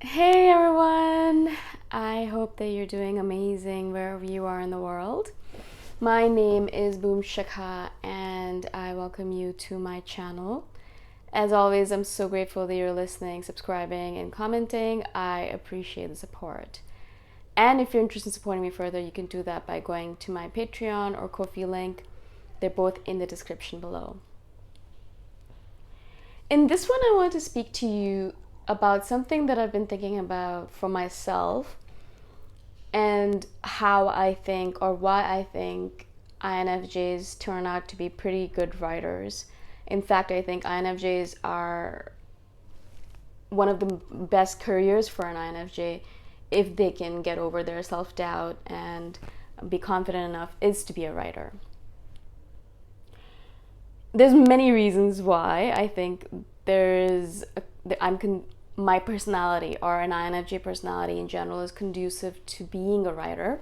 Hey everyone! I hope that you're doing amazing wherever you are in the world. My name is Boom Shikha and I welcome you to my channel. As always, I'm so grateful that you're listening, subscribing, and commenting. I appreciate the support. And if you're interested in supporting me further, you can do that by going to my Patreon or Ko-fi link. They're both in the description below. In this one, I want to speak to you about something that I've been thinking about for myself and how I think or why I think INFJs turn out to be pretty good writers. In fact, I think INFJs are one of the best careers for an INFJ if they can get over their self-doubt and be confident enough is to be a writer. There's many reasons why I think my personality or an INFJ personality in general is conducive to being a writer.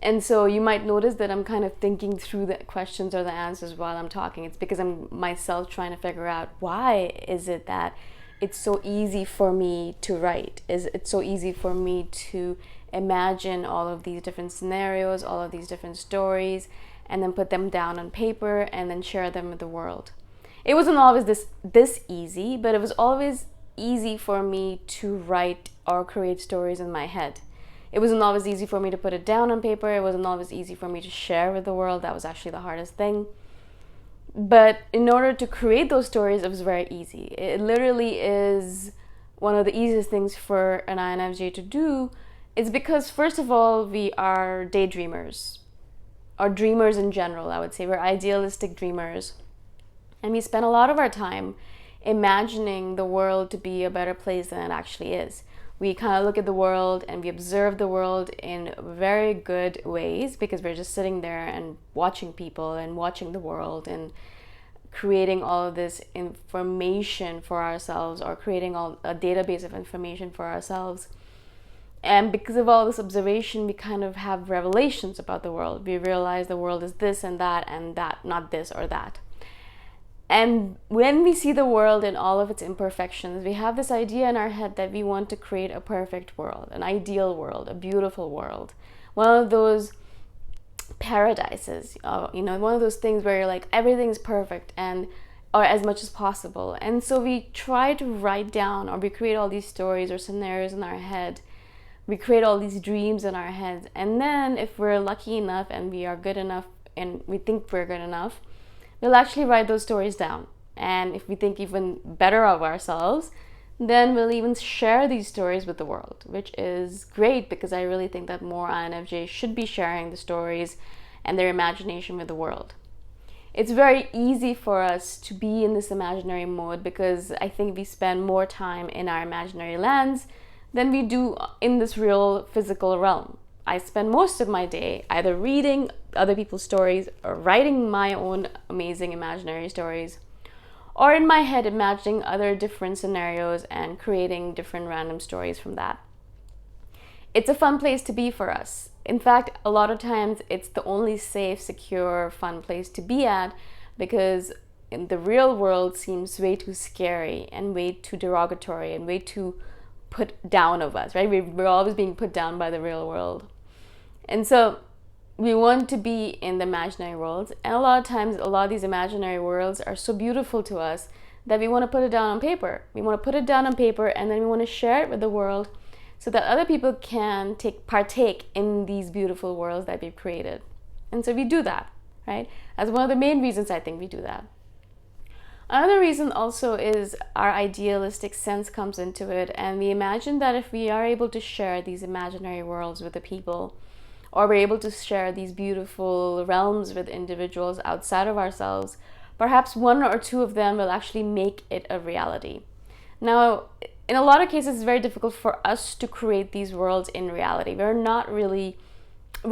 And so you might notice that I'm kind of thinking through the questions or the answers while I'm talking. It's because I'm myself trying to figure out why is it that it's so easy for me to write? Is it so easy for me to imagine all of these different scenarios, all of these different stories, and then put them down on paper and then share them with the world? It wasn't always this easy, but it was always easy for me to write or create stories in my head. It wasn't always easy for me to put it down on paper. It wasn't always easy for me to share with the world. That was actually the hardest thing. But in order to create those stories, it was very easy. It literally is one of the easiest things for an INFJ to do. It's because, first of all, we are daydreamers, or dreamers in general, I would say. We're idealistic dreamers. And we spend a lot of our time imagining the world to be a better place than it actually is. We kind of look at the world and we observe the world in very good ways because we're just sitting there and watching people and watching the world and creating all of this information for ourselves, or creating a database of information for ourselves. And because of all this observation, we kind of have revelations about the world. We realize the world is this and that, not this or that. And when we see the world in all of its imperfections, we have this idea in our head that we want to create a perfect world, an ideal world, a beautiful world. One of those paradises, one of those things where you're like, everything's perfect or as much as possible. And so we try to write down, or we create all these stories or scenarios in our head. We create all these dreams in our heads. And then if we're lucky enough and we are good enough and we think we're good enough, we'll actually write those stories down. And if we think even better of ourselves, then we'll even share these stories with the world, which is great because I really think that more INFJs should be sharing the stories and their imagination with the world. It's very easy for us to be in this imaginary mode because I think we spend more time in our imaginary lands than we do in this real physical realm. I spend most of my day either reading other people's stories or writing my own amazing imaginary stories, or in my head imagining other different scenarios and creating different random stories from that. It's a fun place to be for us. In fact, a lot of times it's the only safe, secure, fun place to be at because in the real world seems way too scary and way too derogatory and way too put down of us, right? We're always being put down by the real world. And so we want to be in the imaginary worlds. And a lot of times, a lot of these imaginary worlds are so beautiful to us that we want to put it down on paper. We want to put it down on paper and then we want to share it with the world so that other people can partake in these beautiful worlds that we've created. And so we do that, right? That's one of the main reasons I think we do that. Another reason also is our idealistic sense comes into it, and we imagine that if we are able to share these imaginary worlds with the people, or we're able to share these beautiful realms with individuals outside of ourselves, perhaps one or two of them will actually make it a reality. Now, in a lot of cases, it's very difficult for us to create these worlds in reality. We're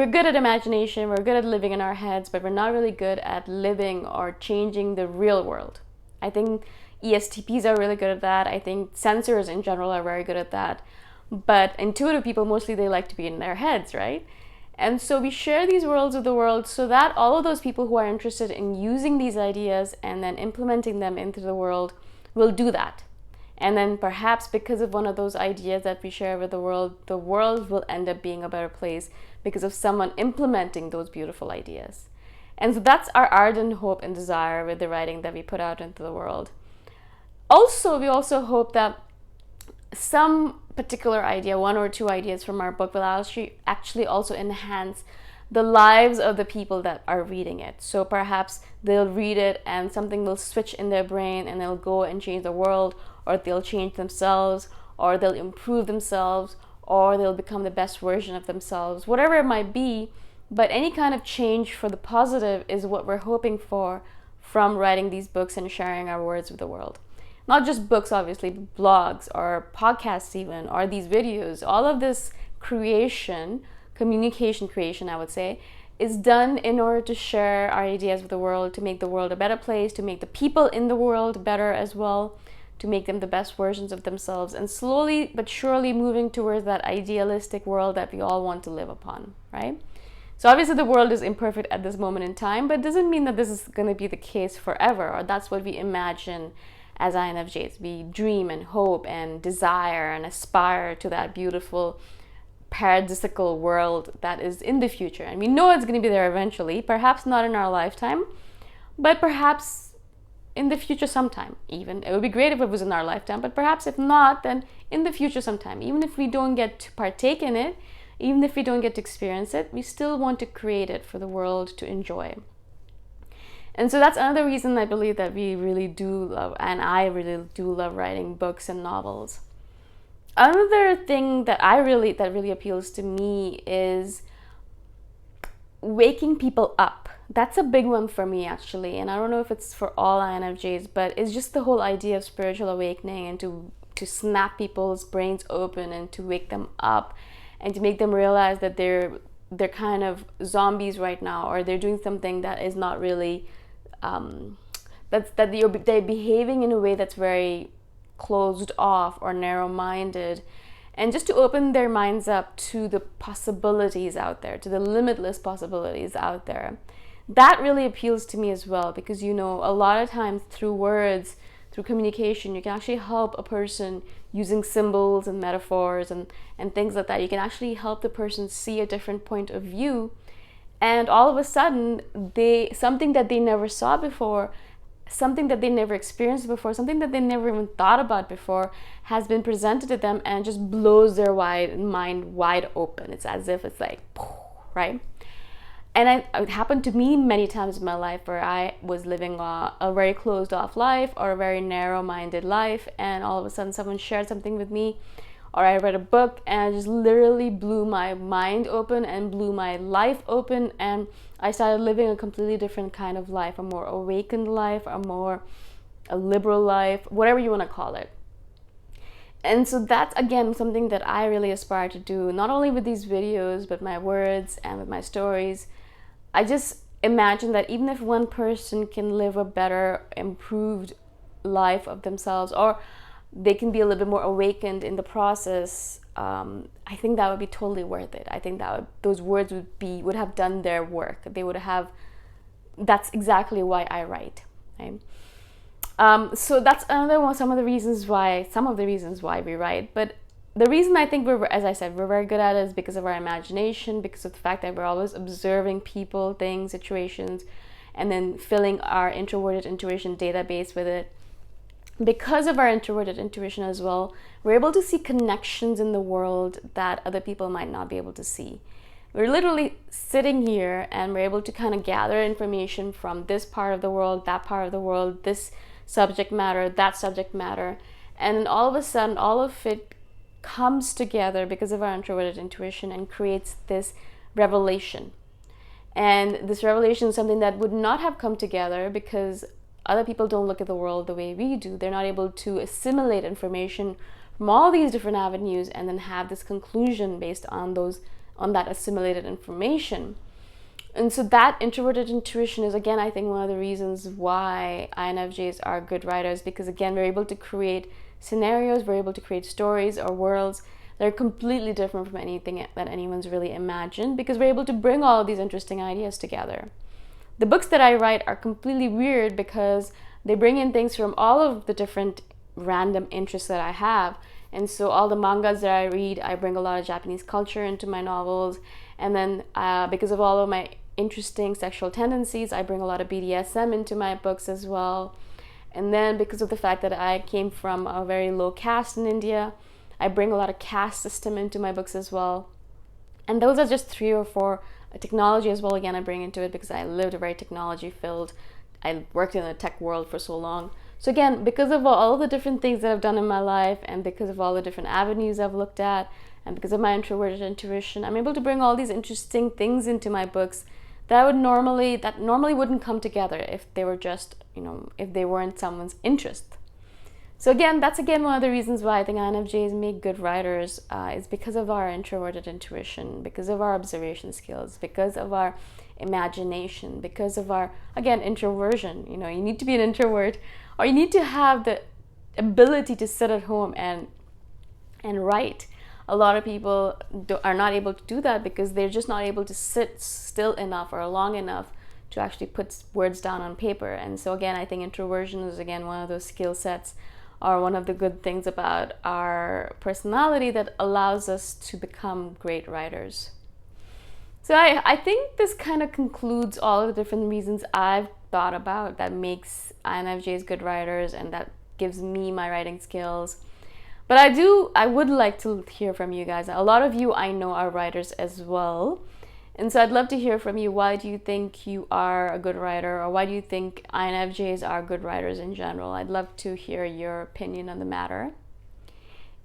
good at imagination, we're good at living in our heads, but we're not really good at living or changing the real world. I think ESTPs are really good at that. I think sensors in general are very good at that. But intuitive people, mostly they like to be in their heads, right? And so we share these worlds with the world so that all of those people who are interested in using these ideas and then implementing them into the world will do that. And then perhaps because of one of those ideas that we share with the world will end up being a better place because of someone implementing those beautiful ideas. And so that's our ardent hope and desire with the writing that we put out into the world. Also, we also hope that some particular idea, one or two ideas from our book, will actually also enhance the lives of the people that are reading it. So perhaps they'll read it and something will switch in their brain and they'll go and change the world, or they'll change themselves, or they'll improve themselves, or they'll become the best version of themselves, whatever it might be. But any kind of change for the positive is what we're hoping for from writing these books and sharing our words with the world. Not just books, obviously, but blogs or podcasts even, or these videos. All of this creation, communication creation, I would say, is done in order to share our ideas with the world, to make the world a better place, to make the people in the world better as well, to make them the best versions of themselves, and slowly but surely moving towards that idealistic world that we all want to live upon, right? So obviously the world is imperfect at this moment in time, but it doesn't mean that this is going to be the case forever, or that's what we imagine as INFJs. We dream and hope and desire and aspire to that beautiful paradisical world that is in the future. And we know it's going to be there eventually, perhaps not in our lifetime, but perhaps in the future sometime even. It would be great if it was in our lifetime, but perhaps if not, then in the future sometime. Even if we don't get to partake in it, even if we don't get to experience it, we still want to create it for the world to enjoy. And so that's another reason I believe that we really do love, and I really do love writing books and novels. Another thing that really appeals to me is waking people up. That's a big one for me, actually, and I don't know if it's for all INFJs, but it's just the whole idea of spiritual awakening and to snap people's brains open and to wake them up and to make them realize that they're kind of zombies right now, or they're doing something that is not really they're behaving in a way that's very closed off or narrow-minded, and just to open their minds up to the possibilities out there, to the limitless possibilities out there. That really appeals to me as well, because a lot of times through words, through communication, you can actually help a person using symbols and metaphors and things like that. You can actually help the person see a different point of view, and all of a sudden something that they never saw before, something that they never experienced before, something that they never even thought about before has been presented to them, and just blows their mind wide open. It's as if it's like, right? And it happened to me many times in my life where I was living a very closed off life or a very narrow-minded life, and all of a sudden someone shared something with me, or I read a book and it just literally blew my mind open and blew my life open, and I started living a completely different kind of life, a more awakened life, a liberal life, whatever you want to call it. And so that's, again, something that I really aspire to do, not only with these videos, but my words and with my stories. I just imagine that even if one person can live a better, improved life of themselves, or they can be a little bit more awakened in the process, I think that would be totally worth it. I think that those words would have done their work. That's exactly why I write. Right? So that's another one, some of the reasons why we write. But the reason I think we're very good at it is because of our imagination, because of the fact that we're always observing people, things, situations, and then filling our introverted intuition database with it. Because of our introverted intuition as well, we're able to see connections in the world that other people might not be able to see. We're literally sitting here and we're able to kind of gather information from this part of the world, that part of the world, this subject matter, that subject matter, and all of a sudden all of it comes together because of our introverted intuition and creates this revelation. And this revelation is something that would not have come together because other people don't look at the world the way we do. They're not able to assimilate information from all these different avenues and then have this conclusion based on that assimilated information. And so that introverted intuition is, again, I think one of the reasons why INFJs are good writers, because again, we're able to create scenarios, we're able to create stories or worlds that are completely different from anything that anyone's really imagined, because we're able to bring all of these interesting ideas together. The books that I write are completely weird because they bring in things from all of the different random interests that I have. And so all the mangas that I read, I bring a lot of Japanese culture into my novels. And then because of all of my interesting sexual tendencies, I bring a lot of BDSM into my books as well. And then because of the fact that I came from a very low caste in India, I bring a lot of caste system into my books as well. And those are just 3 or 4. Technology as well, again, I bring into it because I lived a very technology filled. I worked in the tech world for so long. So again, because of all the different things that I've done in my life, and because of all the different avenues I've looked at, and because of my introverted intuition, I'm able to bring all these interesting things into my books that normally wouldn't come together if they were just, if they weren't someone's interest. So again, that's one of the reasons why I think INFJs make good writers, is because of our introverted intuition, because of our observation skills, because of our imagination, because of our, again, introversion. You need to be an introvert, or you need to have the ability to sit at home and write. A lot of people are not able to do that because they're just not able to sit still enough or long enough to actually put words down on paper. And so again, I think introversion is again one of those skill sets, or one of the good things about our personality that allows us to become great writers. So I think this kind of concludes all of the different reasons I've thought about that makes INFJs good writers and that gives me my writing skills. But I would like to hear from you guys. A lot of you I know are writers as well. And so I'd love to hear from you. Why do you think you are a good writer? Or why do you think INFJs are good writers in general? I'd love to hear your opinion on the matter.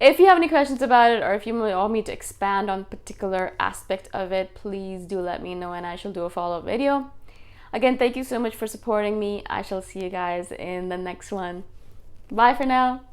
If you have any questions about it, or if you want me to expand on a particular aspect of it, please do let me know and I shall do a follow-up video. Again, thank you so much for supporting me. I shall see you guys in the next one. Bye for now.